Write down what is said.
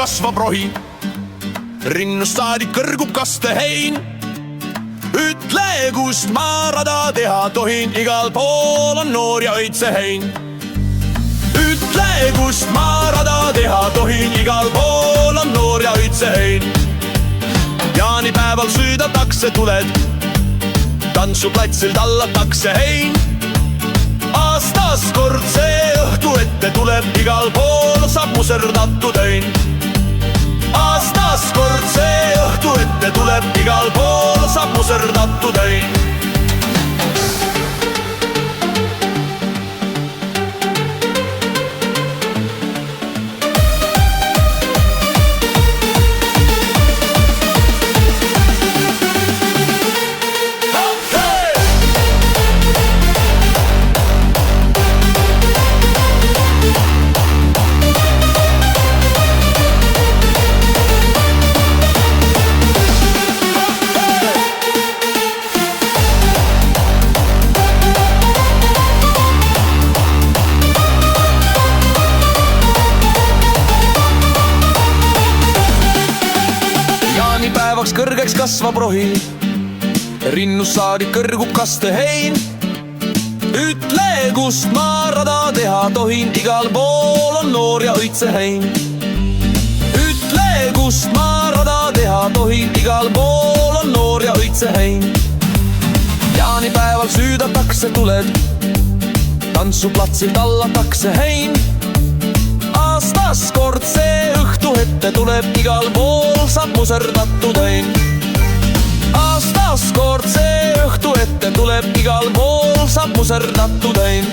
kasvab rohi, rinnust saadik kõrgub kaste hein. Ütle, kust ma rada teha tohin, igal pool on noor ja õitse hein. Ütle, kust ma rada teha tohin, igal pool on noor ja õitse hein. Jaanipäeval süüdatakse tuled, tantsuplatsil tallatakse hein. Aastas kord see õhtu ette tuleb, igal pool saab muserdatud hein. Aastas kord see õhtu ette tuleb, igal pool saab muserdatud hein. Jaanipäevaks kõrgeks kasvab rohi, rinnust saadik kõrgub kaste hein. Ütle, kust ma rada teha tohin, igal pool on noor ja õitse hein. Ütle, kust ma rada teha tohin, igal pool on noor ja õitse hein. Jaanipäeval süüdatakse tuled, tantsuplatsil tallatakse hein. Aastas kord see õhtu ette tuleb, igal pool saab muserdatud hein. Aastas kord see õhtu ette tuleb, igal pool saab muserdatud hein.